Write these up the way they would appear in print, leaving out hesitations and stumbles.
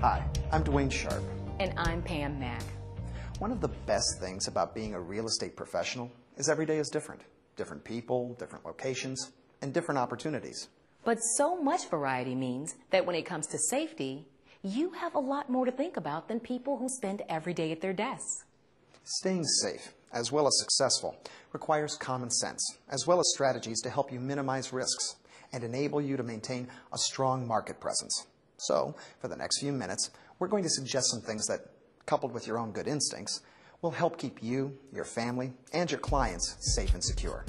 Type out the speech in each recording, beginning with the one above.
Hi, I'm Dwayne Sharp. And I'm Pam Mack. One of the best things about being a real estate professional is every day is different. Different people, different locations, and different opportunities. But so much variety means that when it comes to safety, you have a lot more to think about than people who spend every day at their desks. Staying safe, as well as successful, requires common sense, as well as strategies to help you minimize risks and enable you to maintain a strong market presence. So, for the next few minutes, we're going to suggest some things that, coupled with your own good instincts, will help keep you, your family, and your clients safe and secure.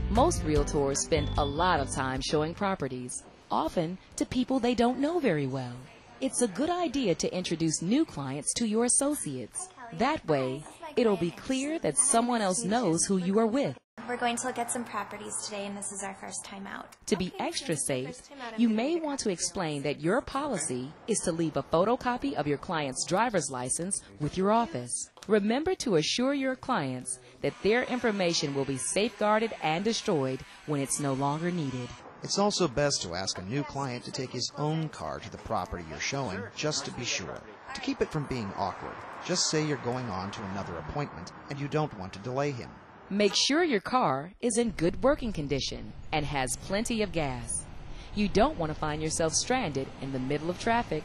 Most realtors spend a lot of time showing properties, often to people they don't know very well. It's a good idea to introduce new clients to your associates. That way, it'll be clear that someone else knows who you are with. We're going to look at some properties today, and this is our first time out. To be extra safe, you may want to explain that your policy is to leave a photocopy of your client's driver's license with your office. Remember to assure your clients that their information will be safeguarded and destroyed when it's no longer needed. It's also best to ask a new client to take his own car to the property you're showing just to be sure. To keep it from being awkward, just say you're going on to another appointment and you don't want to delay him. Make sure your car is in good working condition and has plenty of gas. You don't want to find yourself stranded in the middle of traffic.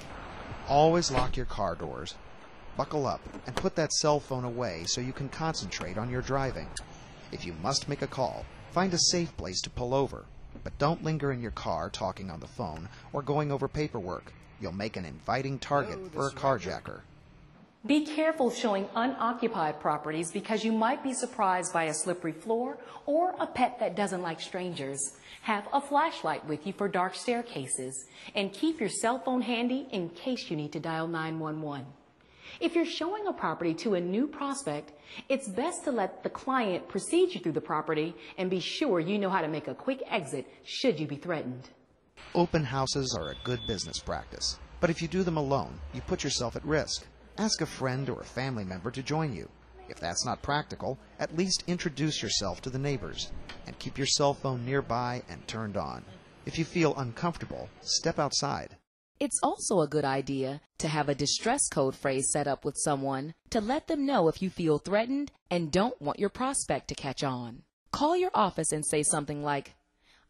Always lock your car doors. Buckle up and put that cell phone away so you can concentrate on your driving. If you must make a call, find a safe place to pull over. But don't linger in your car talking on the phone or going over paperwork. You'll make an inviting target for a carjacker. Be careful showing unoccupied properties because you might be surprised by a slippery floor or a pet that doesn't like strangers. Have a flashlight with you for dark staircases and keep your cell phone handy in case you need to dial 911. If you're showing a property to a new prospect, it's best to let the client precede you through the property and be sure you know how to make a quick exit should you be threatened. Open houses are a good business practice, but if you do them alone, you put yourself at risk. Ask a friend or a family member to join you. If that's not practical, at least introduce yourself to the neighbors and keep your cell phone nearby and turned on. If you feel uncomfortable, step outside. It's also a good idea to have a distress code phrase set up with someone to let them know if you feel threatened and don't want your prospect to catch on. Call your office and say something like,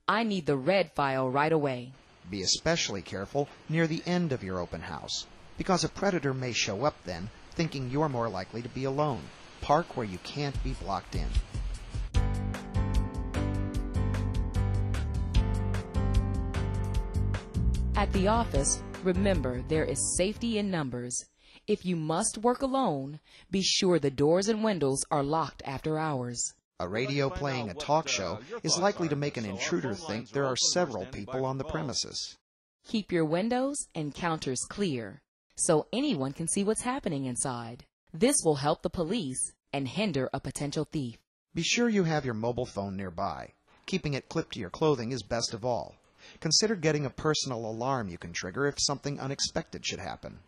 "I need the red file right away." Be especially careful near the end of your open house, because a predator may show up then, thinking you're more likely to be alone. Park where you can't be blocked in. At the office, remember there is safety in numbers. If you must work alone, be sure the doors and windows are locked after hours. A radio playing a talk show is likely to make an intruder think there are several people on the premises. Keep your windows and counters clear so anyone can see what's happening inside. This will help the police and hinder a potential thief. Be sure you have your mobile phone nearby. Keeping it clipped to your clothing is best of all. Consider getting a personal alarm you can trigger if something unexpected should happen.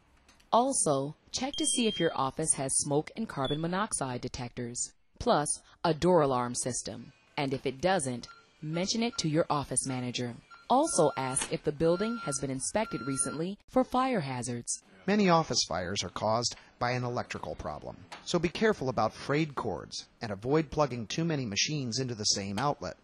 Also, check to see if your office has smoke and carbon monoxide detectors, plus a door alarm system. And if it doesn't, mention it to your office manager. Also ask if the building has been inspected recently for fire hazards. Many office fires are caused by an electrical problem, so be careful about frayed cords and avoid plugging too many machines into the same outlet.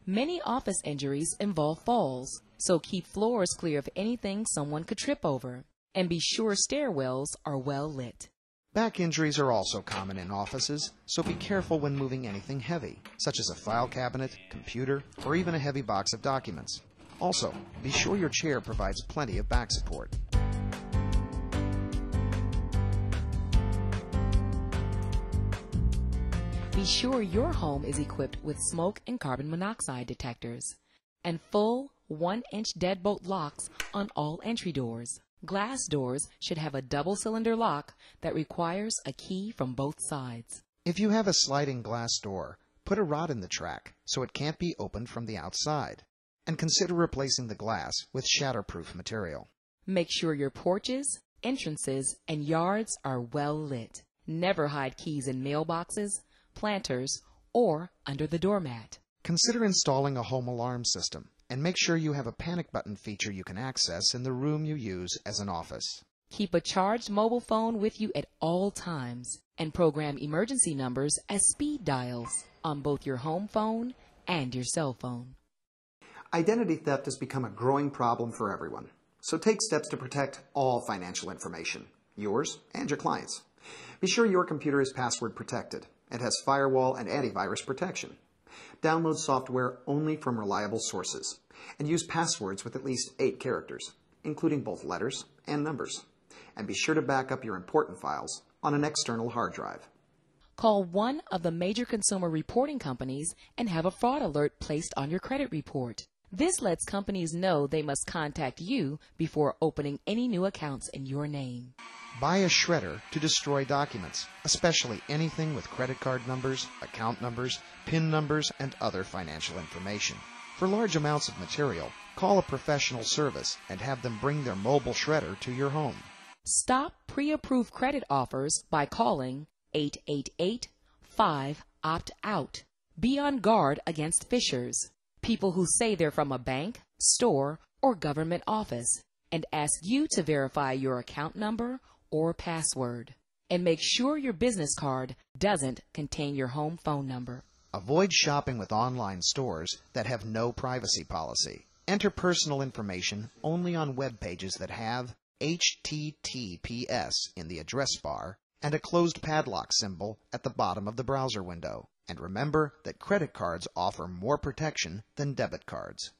Many office injuries involve falls, so keep floors clear of anything someone could trip over. And be sure stairwells are well lit. Back injuries are also common in offices, so be careful when moving anything heavy, such as a file cabinet, computer, or even a heavy box of documents. Also, be sure your chair provides plenty of back support. Be sure your home is equipped with smoke and carbon monoxide detectors and full 1-inch deadbolt locks on all entry doors. Glass doors should have a double-cylinder lock that requires a key from both sides. If you have a sliding glass door, put a rod in the track so it can't be opened from the outside. And consider replacing the glass with shatterproof material. Make sure your porches, entrances, and yards are well lit. Never hide keys in mailboxes, planters, or under the doormat. Consider installing a home alarm system and make sure you have a panic button feature you can access in the room you use as an office. Keep a charged mobile phone with you at all times and program emergency numbers as speed dials on both your home phone and your cell phone. Identity theft has become a growing problem for everyone, so take steps to protect all financial information, yours and your clients'. Be sure your computer is password protected and has firewall and antivirus protection. Download software only from reliable sources and use passwords with at least 8 characters, including both letters and numbers. And be sure to back up your important files on an external hard drive. Call one of the major consumer reporting companies and have a fraud alert placed on your credit report. This lets companies know they must contact you before opening any new accounts in your name. Buy a shredder to destroy documents, especially anything with credit card numbers, account numbers, PIN numbers, and other financial information. For large amounts of material, call a professional service and have them bring their mobile shredder to your home. Stop pre-approved credit offers by calling 888-5-OPT-OUT. Be on guard against phishers, people who say they're from a bank, store, or government office, and ask you to verify your account number or password. And make sure your business card doesn't contain your home phone number. Avoid shopping with online stores that have no privacy policy. Enter personal information only on web pages that have HTTPS in the address bar and a closed padlock symbol at the bottom of the browser window. And remember that credit cards offer more protection than debit cards.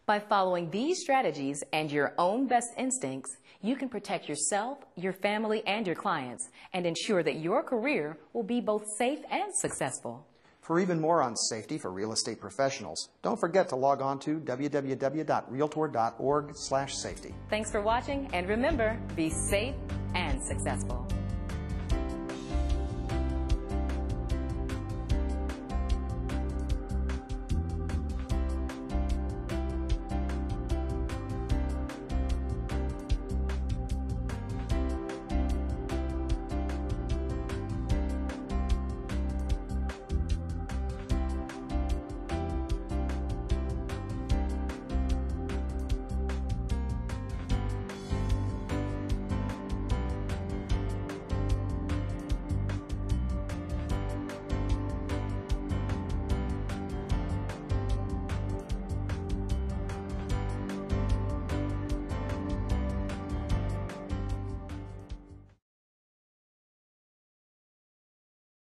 By following these strategies and your own best instincts, you can protect yourself, your family, and your clients, and ensure that your career will be both safe and successful. For even more on safety for real estate professionals, don't forget to log on to www.realtor.org/safety. Thanks for watching, and remember, be safe and successful.